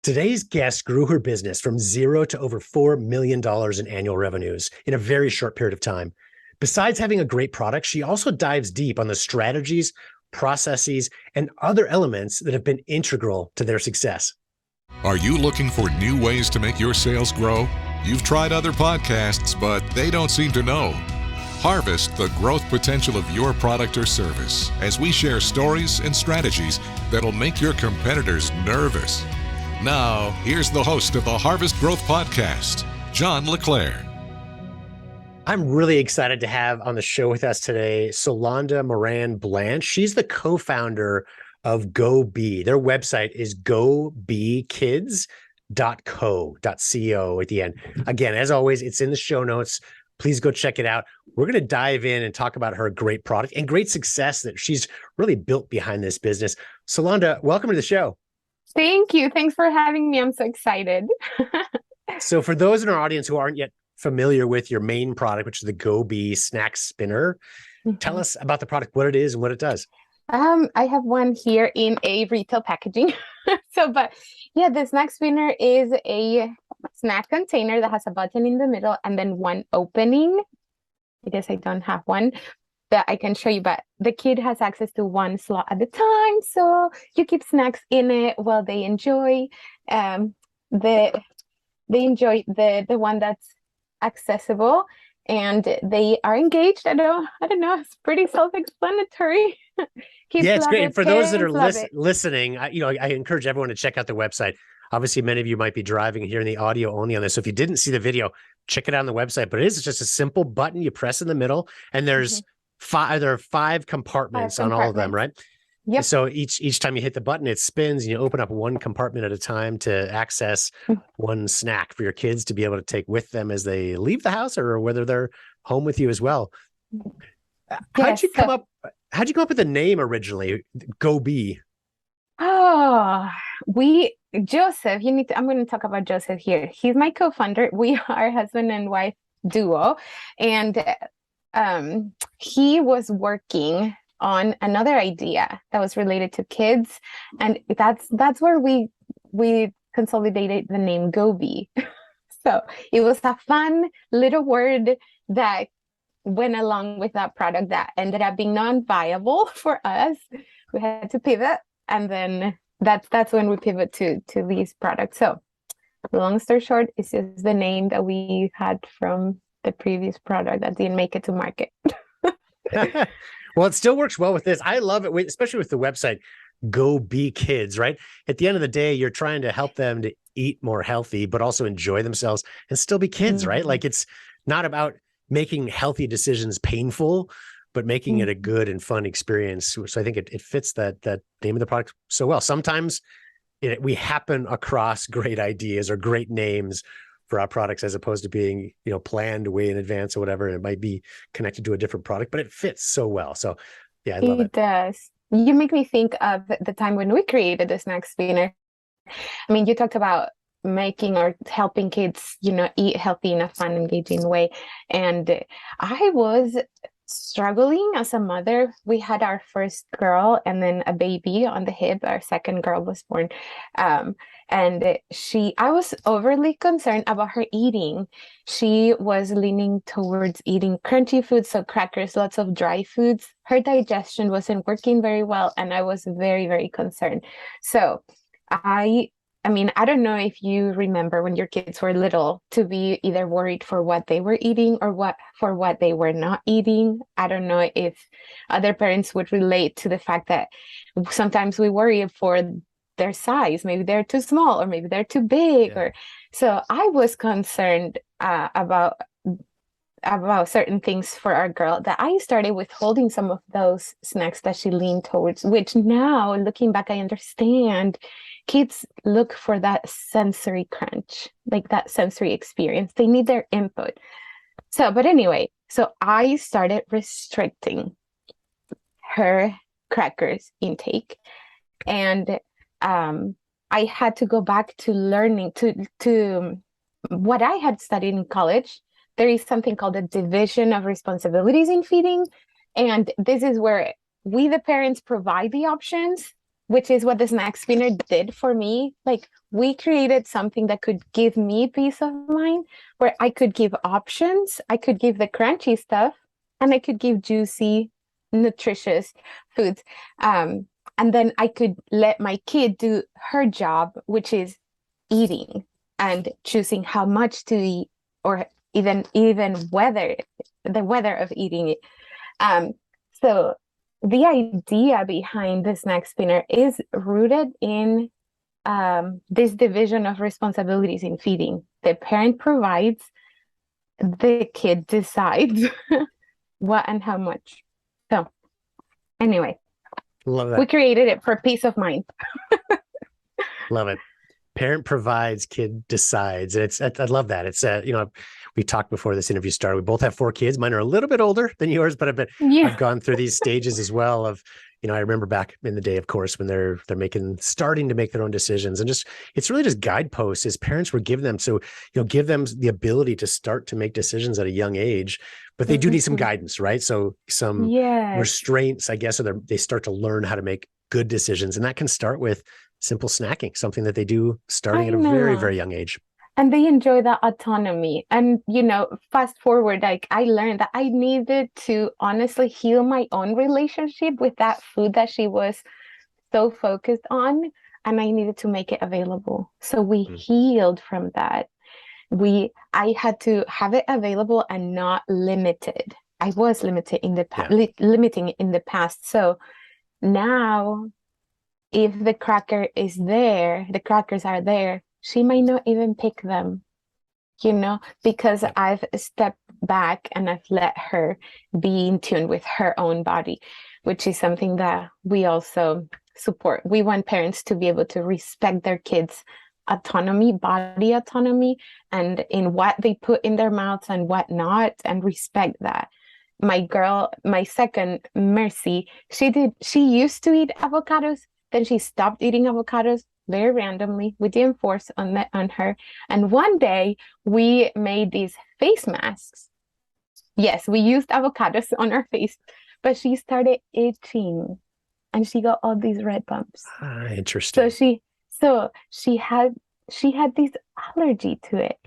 Today's guest grew her business from zero to over $4 million in annual revenues in a very short period of time. Besides having a great product, she also dives deep on the strategies, processes, and other elements that have been integral to their success. Are you looking for new ways to make your sales grow? You've tried other podcasts, but they don't seem to know. Harvest the growth potential of your product or service as we share stories and strategies that'll make your competitors nervous. Now, here's the host of the Harvest Growth Podcast, John LeClaire. I'm really excited to have on the show with us today, Solanda Moran-Blanch. She's the co-founder of GoBe. Their website is gobekids.co at the end. Again, as always, it's in the show notes. Please go check it out. We're going to dive in and talk about her great product and great success that she's really built behind this business. Solanda, welcome to the show. Thank you. Thanks for having me. I'm so excited. So for those in our audience who aren't yet familiar with your main product, which is the GoBe snack spinner, tell us about the product, what it is and what it does. I have one here in a retail packaging. But the snack spinner is a snack container that has a button in the middle and then one opening. I guess I don't have one that I can show you, but the kid has access to one slot at a time. So you keep snacks in it while they enjoy the one that's accessible and they are engaged. I don't know. It's pretty self-explanatory. Yeah, it's great. And for those that are listening, I encourage everyone to check out the website. Obviously, many of you might be driving and hearing the audio only on this. So if you didn't see the video, check it out on the website. But it is just a simple button you press in the middle, and there's there are five compartments on all of them, right? Yep. So each time you hit the button, it spins, and you open up one compartment at a time to access one snack for your kids to be able to take with them as they leave the house or whether they're home with you as well. How'd you come up with the name originally, GoBe? Joseph, I'm going to talk about Joseph here. He's my co-founder. We are husband and wife duo. And he was working on another idea that was related to kids. And that's where we consolidated the name GoBe. So it was a fun little word that went along with that product that ended up being non-viable for us. We had to pivot, and then that's when we pivot to these products. So long story short, it's just the name that we had from the previous product that didn't make it to market. Well, it still works well with this. I love it, especially with the website, GoBe Kids, right? At the end of the day, you're trying to help them to eat more healthy, but also enjoy themselves and still be kids, right? Like, it's not about making healthy decisions painful, but making it a good and fun experience. So I think it fits that name of the product so well. Sometimes we happen across great ideas or great names for our products as opposed to being, planned way in advance or whatever. It might be connected to a different product, but it fits so well. So yeah, I love it. It does. You make me think of the time when we created the snack spinner. I mean, you talked about making or helping kids, eat healthy in a fun, engaging way. And I was struggling as a mother. We had our first girl and then a baby on the hip. Our second girl was born. I was overly concerned about her eating. She was leaning towards eating crunchy foods, so crackers, lots of dry foods. Her digestion wasn't working very well, and I was very, very concerned. So I don't know if you remember when your kids were little to be either worried for what they were eating or what they were not eating. I don't know if other parents would relate to the fact that sometimes we worry for their size. Maybe they're too small or maybe they're too big. So I was concerned about certain things for our girl that I started withholding some of those snacks that she leaned towards, which now looking back, I understand. Kids look for that sensory crunch, like that sensory experience. They need their input. So I started restricting her crackers intake. And I had to go back to learning to what I had studied in college. There is something called the division of responsibilities in feeding. And this is where we, the parents, provide the options, which is what the snack spinner did for me. Like, we created something that could give me peace of mind, where I could give options. I could give the crunchy stuff, and I could give juicy, nutritious foods. And then I could let my kid do her job, which is eating and choosing how much to eat, or even whether the weather of eating it. So the idea behind the snack spinner is rooted in this division of responsibilities in feeding. The parent provides, the kid decides what and how much. So anyway, Love that. we created it for peace of mind. Love it. Parent provides, kid decides. I love that. It's we talked before this interview started. We both have 4 kids. Mine are a little bit older than yours, but I've gone through these stages as well of, I remember back in the day, of course, when they're starting to make their own decisions, and it's really just guideposts as parents were giving them. So, give them the ability to start to make decisions at a young age, but they do need some guidance, right? So some restraints, I guess, or they start to learn how to make good decisions. And that can start with simple snacking, something that they do starting at a very, very young age. And they enjoy that autonomy. And, fast forward, like, I learned that I needed to honestly heal my own relationship with that food that she was so focused on. And I needed to make it available. So we healed from that. I had to have it available and not limited. I was limited in the past, limiting in the past. So now, if the crackers are there, she might not even pick them, because I've stepped back and I've let her be in tune with her own body, which is something that we also support. We want parents to be able to respect their kids' autonomy, body autonomy, and in what they put in their mouths and what not, and respect that. My second, Mercy, she used to eat avocados, then she stopped eating avocados very randomly. We didn't force on her. And one day we made these face masks. Yes, we used avocados on her face, but she started itching and she got all these red bumps. Interesting. So she had this allergy to it,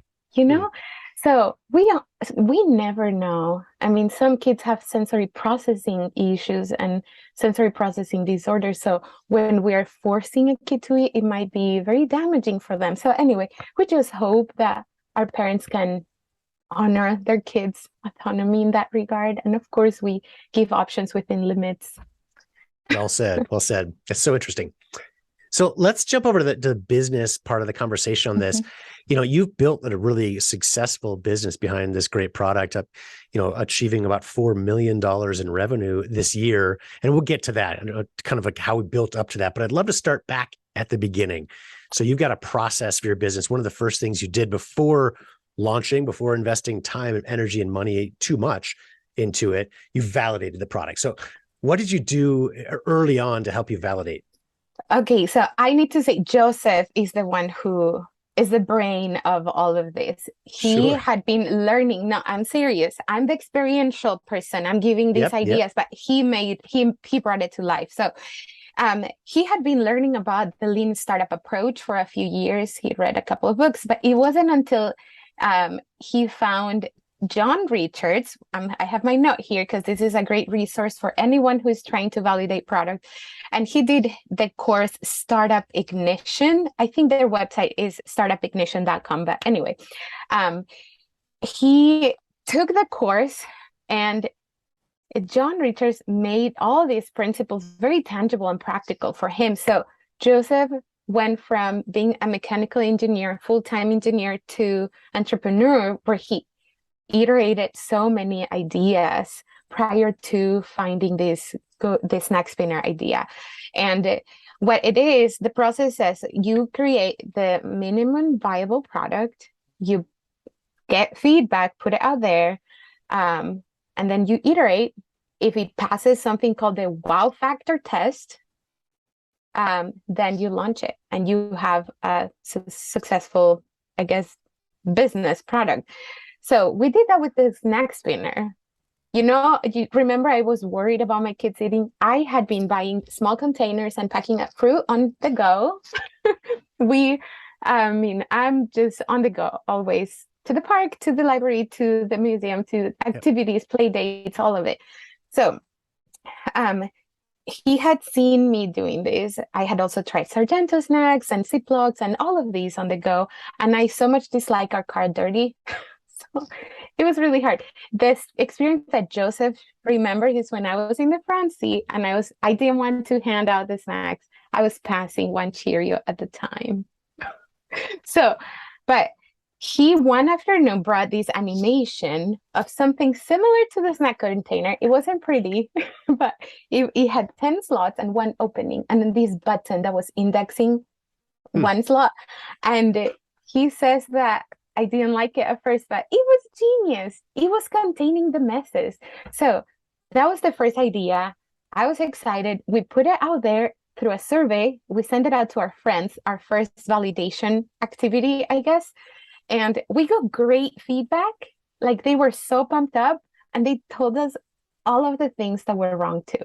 So we never know. I mean, some kids have sensory processing issues and sensory processing disorders. So when we are forcing a kid to eat, it might be very damaging for them. So anyway, we just hope that our parents can honor their kids' autonomy in that regard. And of course, we give options within limits. Well said. Well said. It's so interesting. So let's jump over to the business part of the conversation on this. You've built a really successful business behind this great product, achieving about $4 million in revenue this year. And we'll get to that and kind of like how we built up to that. But I'd love to start back at the beginning. So you've got a process for your business. One of the first things you did before launching, before investing time and energy and money too much into it, you validated the product. So what did you do early on to help you validate? Okay, so I need to say Joseph is the one who is the brain of all of this. He had been learning. No, I'm serious. I'm the experiential person. I'm giving these ideas, but he brought it to life. So he had been learning about the lean startup approach for a few years. He read a couple of books, but it wasn't until he found John Richards. I have my note here because this is a great resource for anyone who is trying to validate product. And he did the course Startup Ignition. I think their website is startupignition.com. But anyway, he took the course, and John Richards made all these principles very tangible and practical for him. So Joseph went from being a mechanical engineer, full-time engineer, to entrepreneur, where he iterated so many ideas prior to finding this snack spinner idea. And what it is, the process says you create the minimum viable product, you get feedback, put it out there, and then you iterate. If it passes something called the wow factor test, then you launch it and you have a successful, I guess, business product. So we did that with the snack spinner. You remember I was worried about my kids eating. I had been buying small containers and packing up fruit on the go. I'm just on the go always, to the park, to the library, to the museum, to activities, play dates, all of it. So he had seen me doing this. I had also tried Sargento snacks and Ziplocs and all of these on the go. And I so much dislike our car dirty. So it was really hard. This experience that Joseph remembered is when I was in the front seat and I didn't want to hand out the snacks. I was passing one Cheerio at the time. So, but he one afternoon brought this animation of something similar to the snack container. It wasn't pretty, but it had 10 slots and one opening, and then this button that was indexing one slot. And he says that I didn't like it at first, but it was genius. It was containing the messes. So that was the first idea. I was excited. We put it out there through a survey. We sent it out to our friends, our first validation activity, I guess. And we got great feedback. Like, they were so pumped up, and they told us all of the things that were wrong too.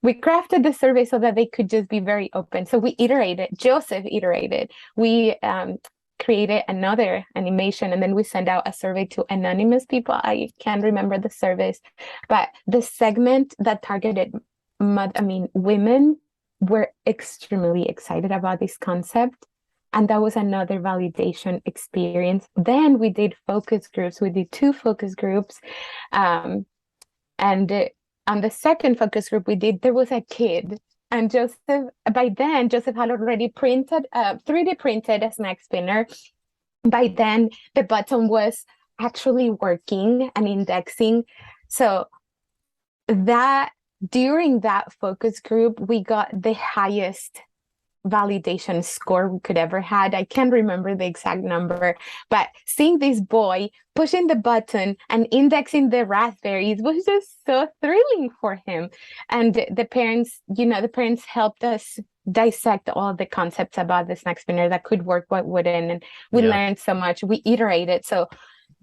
We crafted the survey so that they could just be very open. So we iterated. Joseph iterated. We created another animation, and then we sent out a survey to anonymous people. I can't remember the surveys, but the segment that targeted women were extremely excited about this concept. And that was another validation experience. Then we did focus groups. We did 2 focus groups. And on the second focus group there was a kid. And by then, Joseph had already 3D printed a snack spinner. By then, the button was actually working and indexing. So during that focus group, we got the highest validation score we could ever had. I can't remember the exact number, but seeing this boy pushing the button and indexing the raspberries was just so thrilling for him. And the parents helped us dissect all the concepts about the snack spinner that could work, what wouldn't, and we learned so much. We iterated. So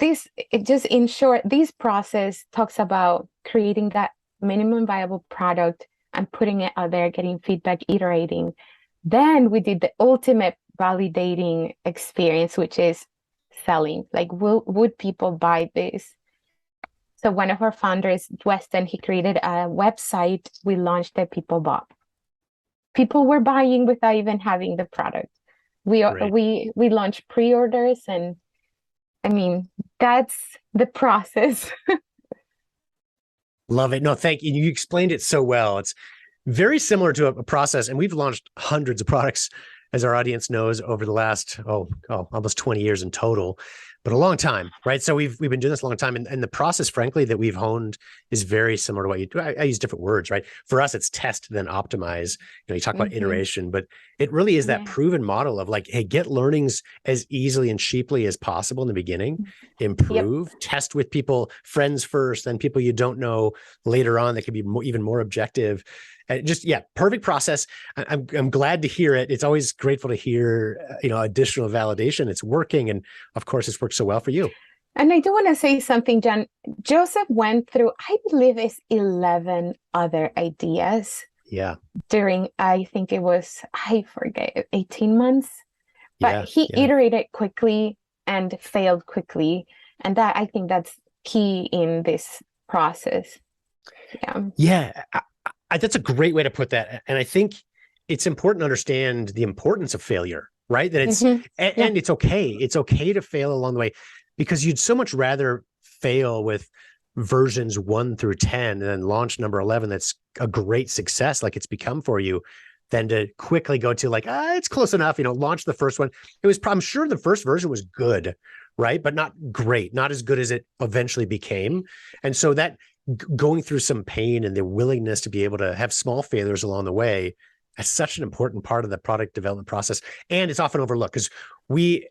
in short, this process talks about creating that minimum viable product and putting it out there, getting feedback, iterating. Then we did the ultimate validating experience, which is selling. Like, would people buy this? So one of our founders, Weston, he created a website. We launched it. People bought. People were buying without even having the product. We launched pre-orders, and I mean, that's the process. Love it. No, thank you. You explained it so well. It's very similar to a process, and we've launched hundreds of products, as our audience knows, over the last almost 20 years in total, but a long time, right? So we've been doing this a long time, and the process, frankly, that we've honed is very similar to what you do. I use different words, right? For us, it's test then optimize. You talk about iteration, but it really is that proven model of like, hey, get learnings as easily and cheaply as possible in the beginning, improve, test with people, friends first, then people you don't know later on that can be even more objective. Perfect process. I'm glad to hear it. It's always grateful to hear, additional validation. It's working. And of course, it's worked so well for you. And I do want to say something, John. Joseph went through, I believe it's 11 other ideas. Yeah. During, I think it was, I forget, 18 months. But he iterated quickly and failed quickly. And I think that's key in this process. Yeah. That's a great way to put that. And I think it's important to understand the importance of failure, right? That it's, and it's okay. It's okay to fail along the way, because you'd so much rather fail with versions 1 through 10 and then launch number 11. That's a great success, like it's become for you, than to quickly go to like, it's close enough, launch the first one. I'm sure the first version was good, right? But not great, not as good as it eventually became. And so that going through some pain and the willingness to be able to have small failures along the way is such an important part of the product development process. And it's often overlooked because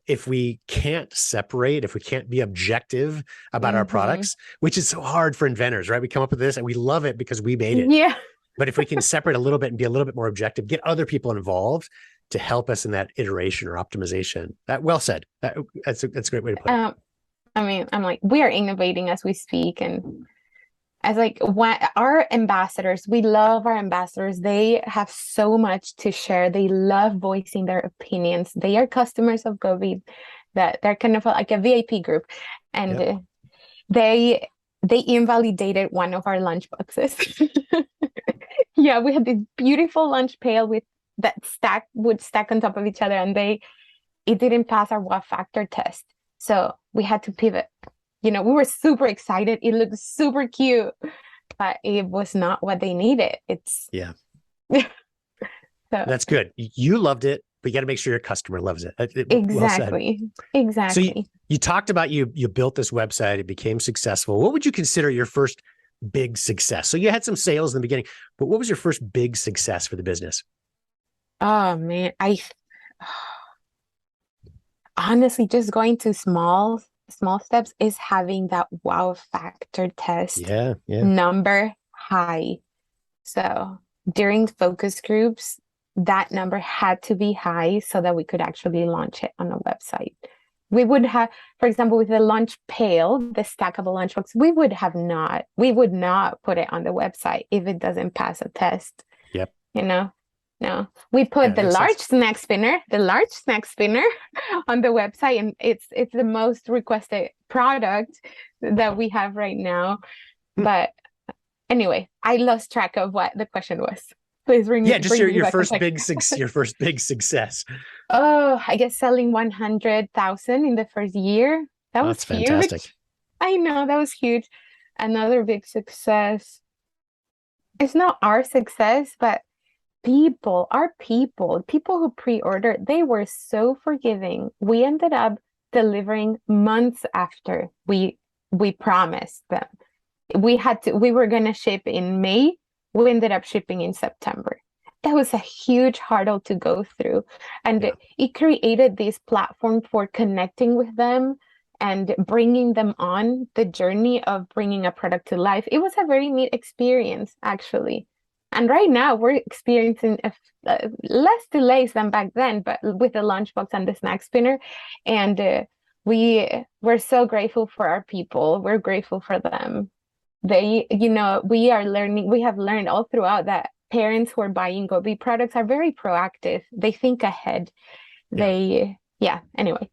if we can't separate, if we can't be objective about our products, which is so hard for inventors, right? We come up with this and we love it because we made it. Yeah. But if we can separate a little bit and be a little bit more objective, get other people involved to help us in that iteration or optimization. Well said. That's a great way to put it. I'm like, we are innovating as we speak, and as like our ambassadors, we love our ambassadors. They have so much to share. They love voicing their opinions. They are customers of GoBe, that they're kind of like a VIP group, and Yep. They invalidated one of our lunch boxes. Yeah, we had this beautiful lunch pail with that would stack on top of each other, and it didn't pass our wow factor test. So we had to pivot. We were super excited. It looked super cute, but it was not what they needed. Yeah. So, That's good. You loved it, but you got to make sure your customer loves it. exactly. Well said. Exactly. So you talked about you built this website, it became successful. What would you consider your first big success? So you had some sales in the beginning, but what was your first big success for the business? Oh man, I honestly just going to small steps is having that wow factor test Yeah. number high. So during focus groups, that number had to be high so that we could actually launch it on a website. We would have, for example, with the lunch pail, the stackable lunchbox, we would not put it on the website if it doesn't pass a test. Yep. No, we put the large snack spinner on the website, and it's the most requested product that we have right now. But anyway, I lost track of what the question was. Please bring your first big success. Oh, I guess selling 100,000 in the first year. That was huge. Fantastic. I know, that was huge. Another big success. It's not our success, but people who pre-ordered, they were so forgiving. We ended up delivering months after we promised them. We were going to ship in May. We ended up shipping in September. That was a huge hurdle to go through. And it created this platform for connecting with them and bringing them on the journey of bringing a product to life. It was a very neat experience, actually. And right now we're experiencing less delays than back then, but with the lunchbox and the snack spinner. And we're so grateful for our people. We're grateful for them. We have learned all throughout that parents who are buying GoBe products are very proactive. They think ahead. Anyway.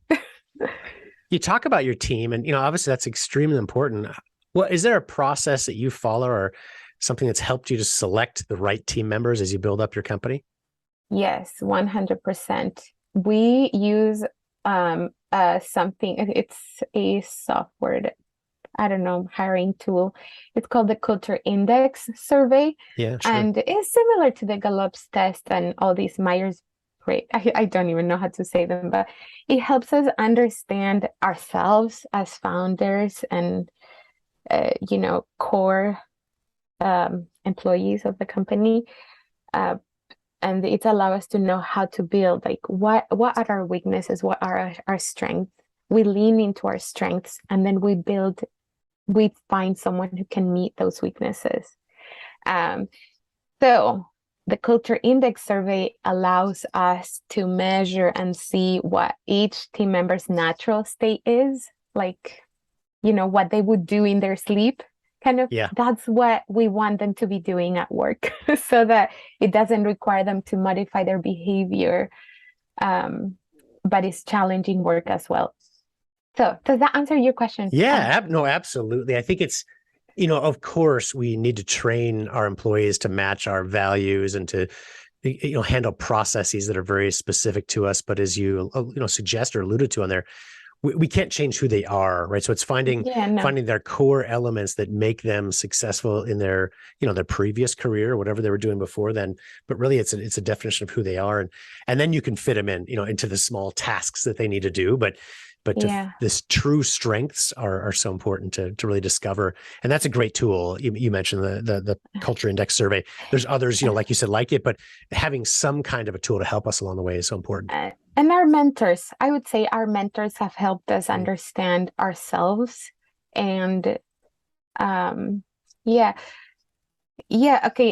You talk about your team, and obviously that's extremely important. Well, is there a process that you follow or something that's helped you to select the right team members as you build up your company? Yes, 100%. We use something, it's a software, I don't know, hiring tool. It's called the Culture Index Survey. Yeah, sure. And it's similar to the Gallup's test and all these Myers. I don't even know how to say them, but it helps us understand ourselves as founders and core employees of the company, and it's allow us to know how to build, like what are our weaknesses, what are our strengths. We lean into our strengths, and then we find someone who can meet those weaknesses. So the Culture Index Survey allows us to measure and see what each team member's natural state is, like what they would do in their sleep. That's what we want them to be doing at work, so that it doesn't require them to modify their behavior, but it's challenging work as well. So does that answer your question? Yeah, no, absolutely. I think it's, of course, we need to train our employees to match our values and to, handle processes that are very specific to us. But as you, suggest or alluded to on there, we can't change who they are, right? So it's finding their core elements that make them successful in their, their previous career, whatever they were doing before then. But really, it's a definition of who they are, and then you can fit them in, into the small tasks that they need to do. But this true strengths are so important to really discover, and that's a great tool. You mentioned the Culture Index Survey. There's others, like you said, like it, but having some kind of a tool to help us along the way is so important. And our mentors, I would say our mentors have helped us understand ourselves. And okay.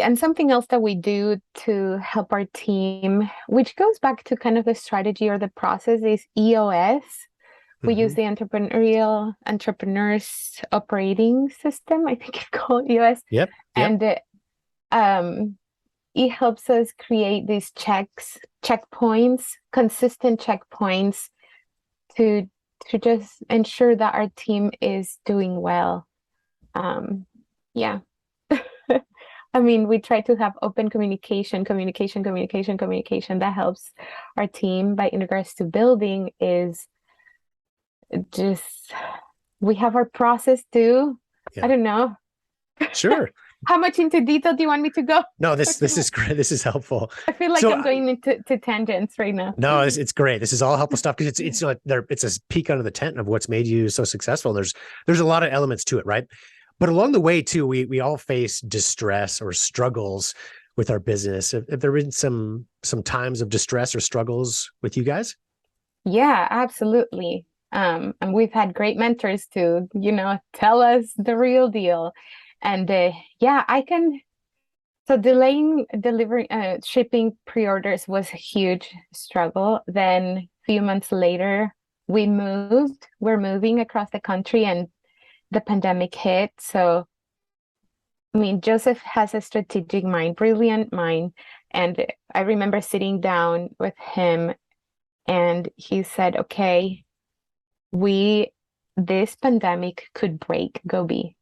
And something else that we do to help our team, which goes back to kind of the strategy or the process, is EOS, We use the entrepreneurs operating system, I think it's called US. Yep. And it helps us create these checkpoints, consistent checkpoints to just ensure that our team is doing well. Yeah. I mean, we try to have open communication that helps our team. But in regards to building is just, we have our process too. Yeah. I don't know. Sure. How much into detail do you want me to go? No, this is great. This is helpful. I feel like I'm going into tangents right now. No, it's great. This is all helpful stuff because it's like it's a peek under the tent of what's made you so successful. There's a lot of elements to it, right? But along the way too, we all face distress or struggles with our business. Have there been some times of distress or struggles with you guys? Yeah, absolutely. And we've had great mentors to, tell us the real deal. And so delaying shipping pre-orders was a huge struggle. Then a few months later, we're moving across the country and the pandemic hit. So, I mean, Joseph has a strategic mind, brilliant mind. And I remember sitting down with him and he said, okay, this pandemic could break GoBe.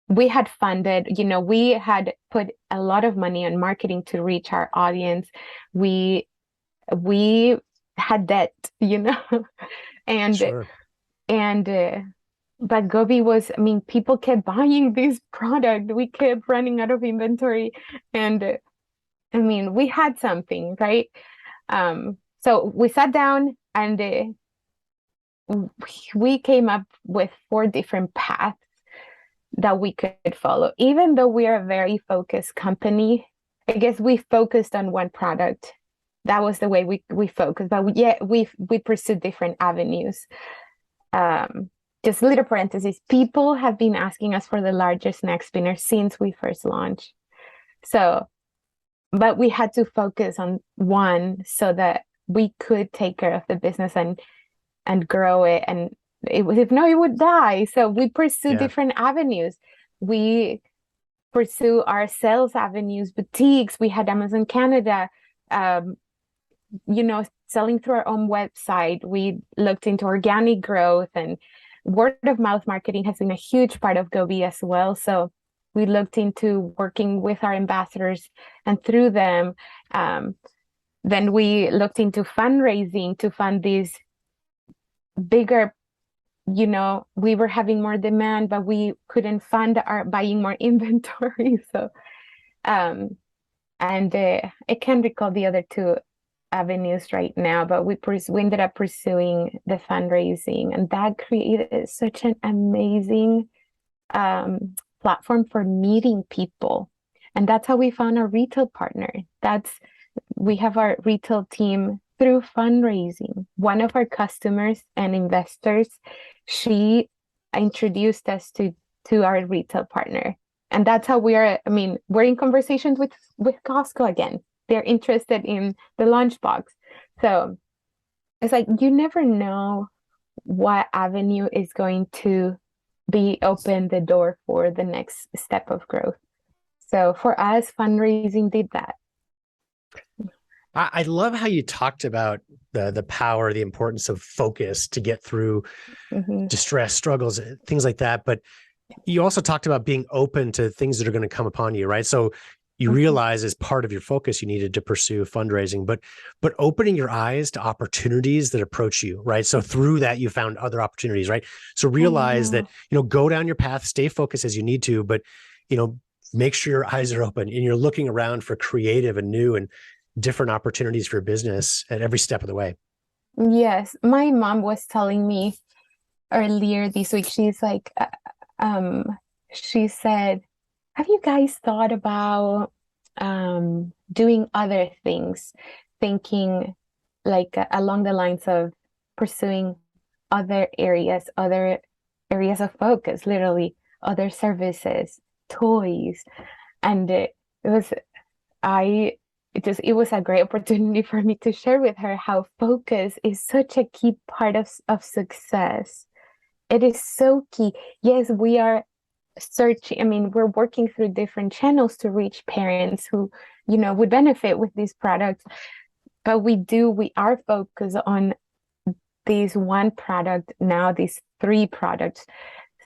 We had funded, we had put a lot of money on marketing to reach our audience. We had debt, and Sure. But GoBe was, I mean, people kept buying this product. We kept running out of inventory, and I mean, we had something, right? So we sat down and we came up with 4 different paths that we could follow. Even though we are a very focused company, I guess we focused on one product. That was the way we focused, but we pursued different avenues. Just a little parenthesis, people have been asking us for the largest neck spinner since we first launched. So, but we had to focus on one so that we could take care of the business and grow it. And it would die. So we pursue different avenues. We pursue our sales avenues, boutiques. We had Amazon Canada, selling through our own website. We looked into organic growth, and word of mouth marketing has been a huge part of GoBe as well. So we looked into working with our ambassadors and through them. Then we looked into fundraising to fund these bigger, we were having more demand, but we couldn't fund our buying more inventory. So, I can't recall the other 2 avenues right now, but we ended up pursuing the fundraising, and that created such an amazing platform for meeting people. And that's how we found our retail partner. We have our retail team through fundraising. One of our customers and investors, she introduced us to our retail partner. And that's how we're in conversations with Costco again. They're interested in the lunchbox. So it's like, you never know what avenue is going to be open the door for the next step of growth. So for us, fundraising did that. I love how you talked about the power, the importance of focus to get through distress, struggles, things like that. But you also talked about being open to things that are going to come upon you, right? So you realize as part of your focus, you needed to pursue fundraising, but opening your eyes to opportunities that approach you, right? So through that, you found other opportunities, right? So realize that, go down your path, stay focused as you need to, but, make sure your eyes are open and you're looking around for creative and new and different opportunities for business at every step of the way. Yes. My mom was telling me earlier this week, she's like, she said, have you guys thought about doing other things, thinking like along the lines of pursuing other areas of focus, literally other services, toys? And it was a great opportunity for me to share with her how focus is such a key part of success. It is so key. Yes, we are searching. I mean, we're working through different channels to reach parents who, would benefit with these products. But we are focused on this one product now, these 3 products.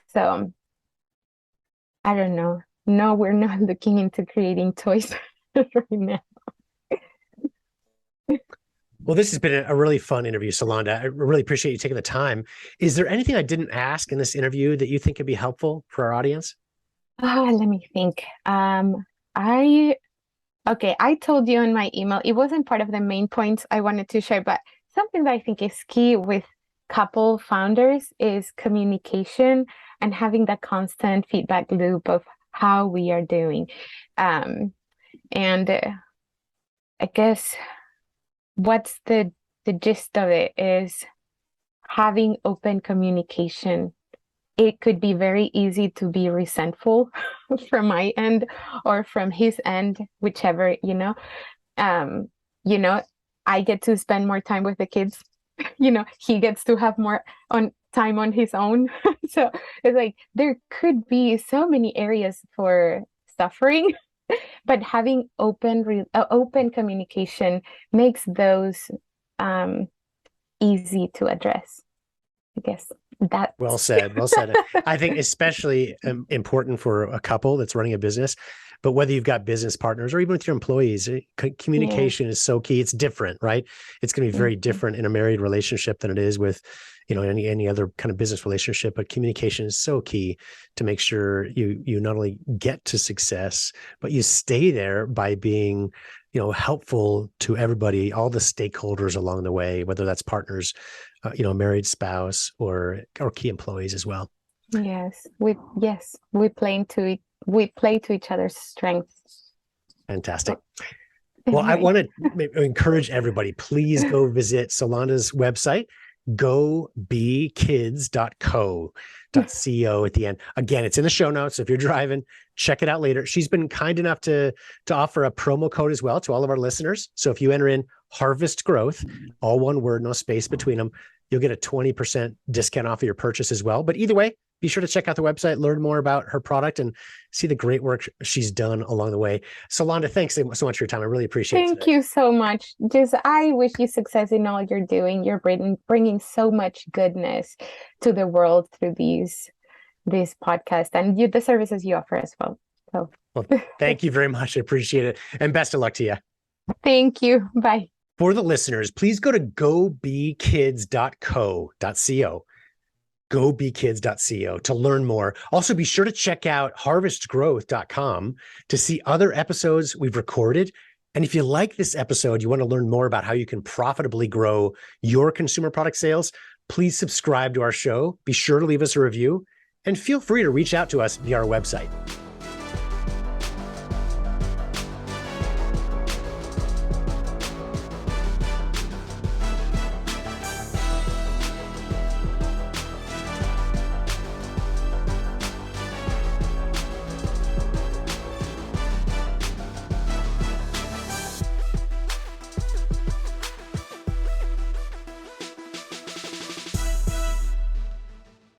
So I don't know. No, we're not looking into creating toys right now. Well, this has been a really fun interview, Solanda. I really appreciate you taking the time. Is there anything I didn't ask in this interview that you think could be helpful for our audience? Let me think. I told you in my email, it wasn't part of the main points I wanted to share, but something that I think is key with couple founders is communication and having that constant feedback loop of how we are doing. And I guess what's the gist of it is having open communication. It could be very easy to be resentful from my end or from his end, whichever, I get to spend more time with the kids. He gets to have more time on his own. So it's like there could be so many areas for suffering, but having open communication makes those easy to address. I guess that. Well said. Well said. I think especially important for a couple that's running a business, but whether you've got business partners or even with your employees, communication is so key. It's different, right? It's going to be very different in a married relationship than it is with, any other kind of business relationship. But communication is so key to make sure you not only get to success, but you stay there by being, helpful to everybody, all the stakeholders along the way, whether that's partners, married spouse or key employees as well. Yes, we play to each other's strengths. Fantastic. Well, I want to encourage everybody, please go visit Solanda's website, gobekids.co at the end. Again, it's in the show notes. So if you're driving, check it out later. She's been kind enough to offer a promo code as well to all of our listeners. So if you enter in Harvest Growth, all one word, no space between them, you'll get a 20% discount off of your purchase as well. But either way, be sure to check out the website, learn more about her product, and see the great work she's done along the way. Solanda, thanks so much for your time. I really appreciate it. Thank you so much. I wish you success in all you're doing. You're bringing so much goodness to the world through this podcast and the services you offer as well. So, thank you very much. I appreciate it. And best of luck to you. Thank you. Bye. For the listeners, please go to gobekids.co, gobekids.co to learn more. Also, be sure to check out harvestgrowth.com to see other episodes we've recorded. And if you like this episode, you want to learn more about how you can profitably grow your consumer product sales, please subscribe to our show. Be sure to leave us a review and feel free to reach out to us via our website.